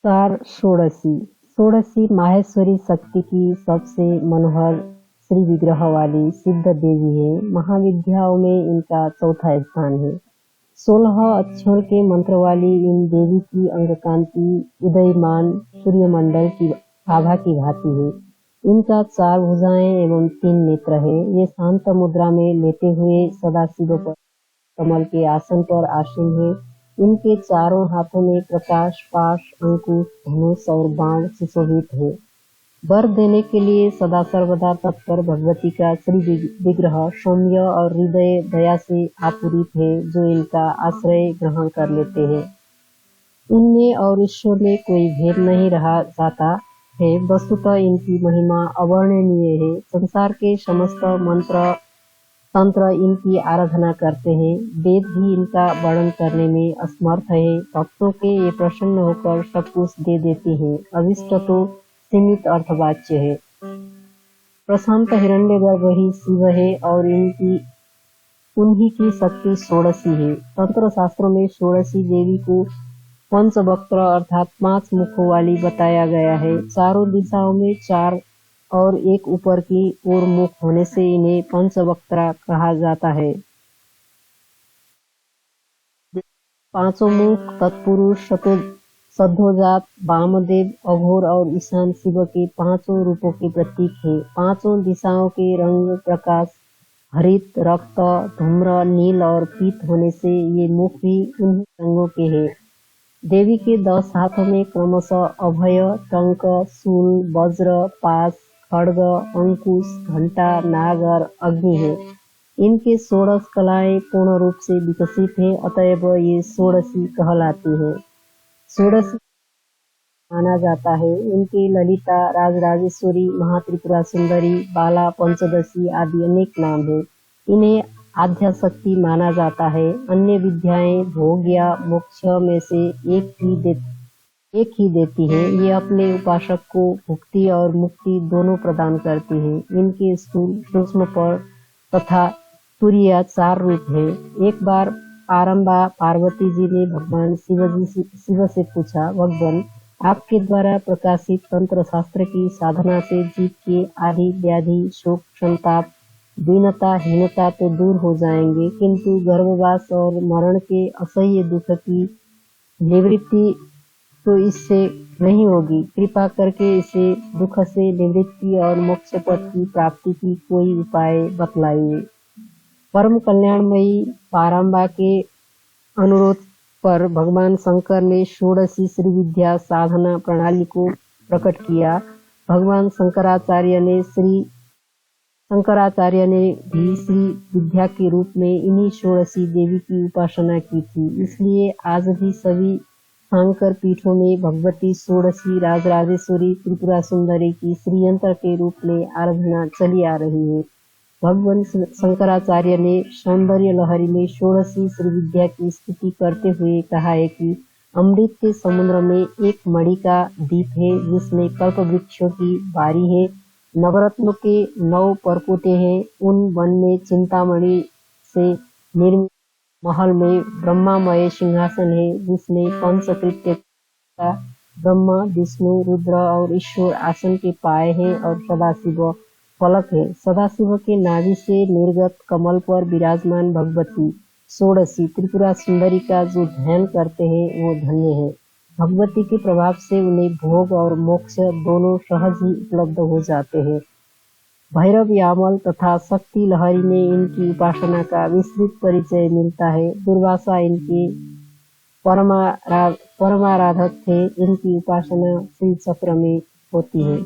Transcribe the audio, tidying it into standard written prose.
चार षोडशी। षोडशी माहेश्वरी शक्ति की सबसे मनोहर श्री विग्रह वाली सिद्ध देवी है। महाविद्याओं में इनका चौथा स्थान है। 16 अक्षर के मंत्र वाली इन देवी की अंगकांति उदयमान सूर्यमंडल की आभा की भांति है। इनका 4 भुजाएं एवं 3 नेत्र है। ये शांत मुद्रा में लेटे हुए सदाशिव पर कमल के आसन पर आसीन है। इनके चारों हाथों में प्रकाश, पाश, अंकुश, धनुष और बाण सुशोभित है। वर देने के लिए सदा सर्वदा तत्पर भगवती का श्री विग्रह सौम्य और हृदय दया से आपूरित है, जो इनका आश्रय ग्रहण कर लेते हैं। इनमें और ईश्वर में कोई भेद नहीं रहा जाता है। वस्तुतः इनकी महिमा अवर्णनीय है। संसार के समस्त मंत्र तंत्र इनकी आराधना करते हैं। वेद भी इनका वर्णन करने में असमर्थ है। भक्तों के ये प्रसन्न होकर सब कुछ दे देते हैं। अभिष्ट तो सीमित अर्थवाच्य है। प्रशांत हिरण्यगर्भ ही शिव है और उन्हीं की शक्ति षोडशी है। तंत्र शास्त्रों में षोडशी देवी को पंचवक्त्र अर्थात 5 मुखों वाली बताया गया है। चारों दिशाओं में 4 और एक ऊपर की ओर मुख होने से इन्हें पंचवक्त्रा कहा जाता है। 5 मुख तत्पुरुष, सद्धोजात, वामदेव, अघोर और ईशान शिव के 5 रूपों के प्रतीक है। 5 दिशाओं के रंग प्रकाश हरित, रक्त, धूम्र, नील और पीत होने से ये मुख भी उन्हीं रंगों के हैं। देवी के 10 हाथों में क्रमशः अभय, टंक, शूल, वज्र, पाश, खड्ग, अंकुश, घंटा, नाग और अग्नि है। इनके 16 कलाएं पूर्ण रूप से विकसित है, अतएव ये षोडशी कहलाती है। षोडशी माना जाता है। इनके ललिता, राजराजेश्वरी, महात्रिपुरा सुंदरी, बाला, पंचदशी आदि अनेक नाम है। इन्हें आद्या शक्ति माना जाता है। अन्य विद्याएं भोग या मोक्ष में से एक ही देती है। ये अपने उपासक को भुक्ति और मुक्ति दोनों प्रदान करती है। इनके स्थूल, सूक्ष्म पर तथा तुरीय 4 रूप है। एक बार आरंभा पार्वती जी ने भगवान शिव से पूछा, भगवान आपके द्वारा प्रकाशित तंत्र शास्त्र की साधना से जीव के आदि व्याधि, शोक, संताप, दीनता, हीनता तो दूर हो जाएंगे, किंतु गर्भवास और मरण के असह्य दुख की निवृत्ति तो इससे नहीं होगी। कृपा करके इसे दुख से निवृत्ति और मोक्ष पद की प्राप्ति की कोई उपाय बतलाइए। परम कल्याणमयी पारंबा के अनुरोध पर भगवान शंकर ने षोडशी श्री विद्या साधना प्रणाली को प्रकट किया। भगवान शंकराचार्य ने भी श्री विद्या के रूप में इन्हीं षोडशी देवी की उपासना की थी। इसलिए आज भी सभी शंकर पीठों में भगवती षोडशी राजराजेश्वरी त्रिपुरा सुंदरी की श्रीयंत्र के रूप में आराधना चली आ रही है। भगवान शंकराचार्य ने सौंदर्य लहरी में षोडशी श्री विद्या की स्तुति करते हुए कहा है कि अमृत के समुद्र में एक मणि का दीप है, जिसमें कल्प वृक्षों की बारी है, नवरत्नों के 9 परकोटे हैं। उन वन में चिंतामणि से निर्मित महल में ब्रह्मामय सिंहासन है, जिसमें पंचकृत्य का ब्रह्मा, विष्णु, रुद्र और ईश्वर आसन के पाए हैं और सदाशिव फलक है। सदाशिव के नाभि से निर्गत कमल पर विराजमान भगवती षोडशी त्रिपुरा सुंदरी का जो ध्यान करते हैं वो धन्य है। भगवती के प्रभाव से उन्हें भोग और मोक्ष दोनों सहज ही उपलब्ध हो जाते हैं। भैरव यामल तथा शक्ति लहरी में इनकी उपासना का विस्तृत परिचय मिलता है। दुर्वासा इनके परमाराधक थे। इनकी उपासना श्री चक्र में होती है।